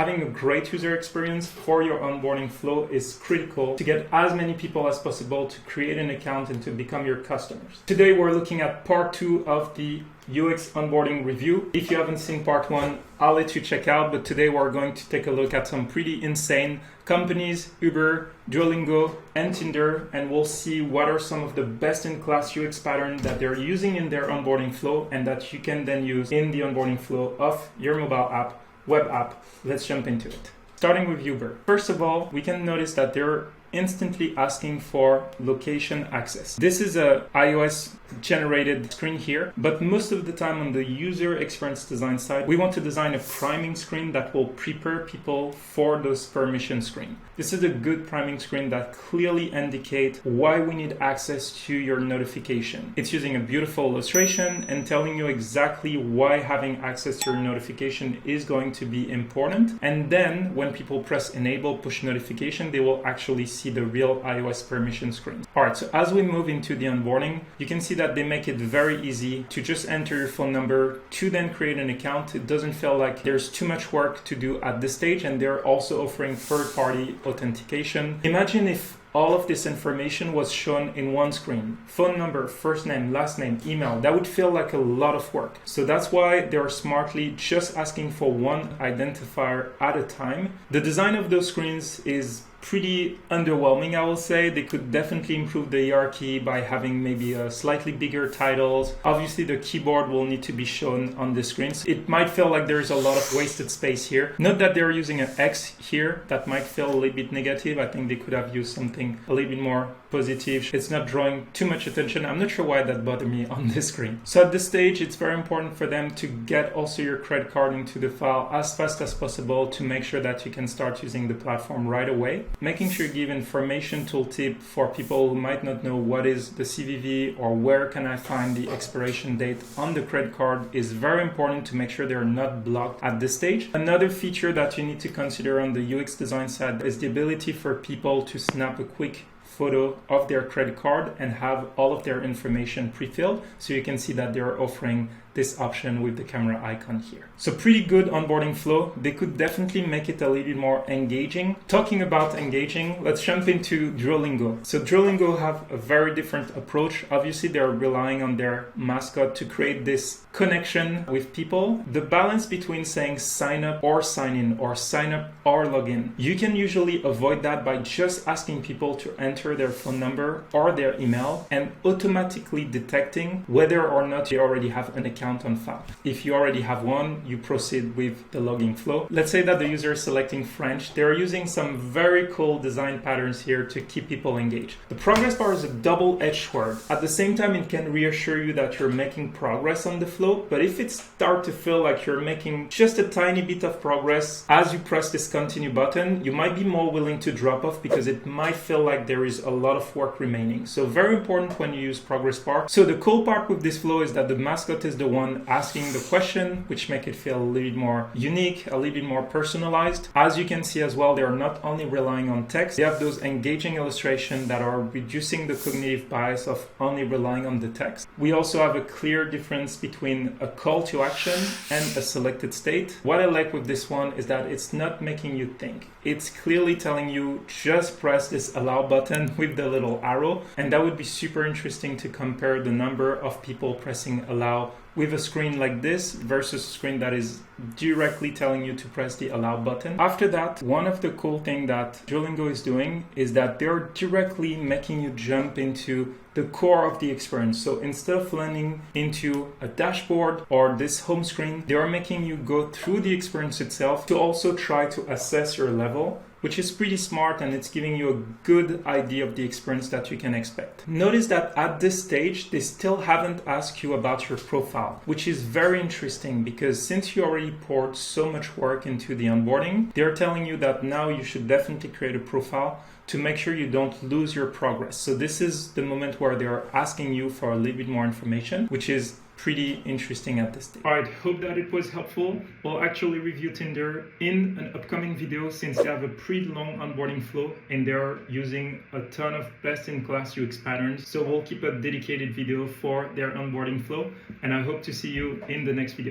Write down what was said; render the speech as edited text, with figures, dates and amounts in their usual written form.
Having a great user experience for your onboarding flow is critical to get as many people as possible to create an account and to become your customers. Today we're looking at part 2 of the UX onboarding review. If you haven't seen part 1, I'll let you check out, but today we're going to take a look at some pretty insane companies, Uber, Duolingo, and Tinder, and we'll see what are some of the best-in-class UX patterns that they're using in their onboarding flow and that you can then use in the onboarding flow of your mobile app, web app. Let's jump into it. Starting with Uber. First of all, we can notice that they're instantly asking for location access. This is a iOS generated screen here, but most of the time on the user experience design side, we want to design a priming screen that will prepare people for those permission screen. This is a good priming screen that clearly indicates why we need access to your notification. It's using a beautiful illustration and telling you exactly why having access to your notification is going to be important. And then when people press enable push notification, they will actually see the real iOS permission screen. All right, so as we move into the onboarding, you can see that they make it very easy to just enter your phone number to then create an account. It doesn't feel like there's too much work to do at this stage, and they're also offering third-party authentication. Imagine if all of this information was shown in one screen. Phone number, first name, last name, email. That would feel like a lot of work. So that's why they're smartly just asking for one identifier at a time. The design of those screens is pretty underwhelming, I will say. They could definitely improve the hierarchy by having maybe a slightly bigger titles. Obviously, the keyboard will need to be shown on the screen. So it might feel like there's a lot of wasted space here. Note that they're using an X here. That might feel a little bit negative. I think they could have used something a little bit more positive. It's not drawing too much attention. I'm not sure why that bothered me on this screen. So at this stage, it's very important for them to get also your credit card into the file as fast as possible to make sure that you can start using the platform right away. Making sure you give information tooltip for people who might not know what is the CVV or where can I find the expiration date on the credit card is very important to make sure they're not blocked at this stage. Another feature that you need to consider on the UX design side is the ability for people to snap a quick photo of their credit card and have all of their information pre-filled, so you can see that they're offering this option with the camera icon here. So pretty good onboarding flow. They could definitely make it a little bit more engaging. Talking about engaging, let's jump into Duolingo. So Duolingo have a very different approach. Obviously, they're relying on their mascot to create this connection with people. The balance between saying sign up or sign in or sign up or log in, you can usually avoid that by just asking people to enter their phone number or their email and automatically detecting whether or not they already have an account on file. If you already have one, you proceed with the logging flow. Let's say that the user is selecting French. They're using some very cool design patterns here to keep people engaged. The progress bar is a double-edged sword. At the same time, it can reassure you that you're making progress on the flow, but if it starts to feel like you're making just a tiny bit of progress as you press this continue button, you might be more willing to drop off because it might feel like there is a lot of work remaining. So very important when you use progress bar. So the cool part with this flow is that the mascot is the one asking the question, which make it feel a little bit more unique, a little bit more personalized. As you can see as well, they are not only relying on text, they have those engaging illustrations that are reducing the cognitive bias of only relying on the text. We also have a clear difference between a call to action and a selected state. What I like with this one is that it's not making you think. It's clearly telling you just press this allow button with the little arrow, and that would be super interesting to compare the number of people pressing allow with a screen like this versus a screen that is directly telling you to press the allow button. After that, one of the cool things that Duolingo is doing is that they're directly making you jump into the core of the experience. So instead of landing into a dashboard or this home screen, they are making you go through the experience itself to also try to assess your level, which is pretty smart, and it's giving you a good idea of the experience that you can expect. Notice that at this stage, they still haven't asked you about your profile, which is very interesting because since you already poured so much work into the onboarding, they're telling you that now you should definitely create a profile to make sure you don't lose your progress. So this is the moment where they're asking you for a little bit more information, which is pretty interesting at this stage. All right, hope that it was helpful. We'll actually review Tinder in an upcoming video since they have a pretty long onboarding flow and they're using a ton of best-in-class UX patterns. So we'll keep a dedicated video for their onboarding flow, and I hope to see you in the next video.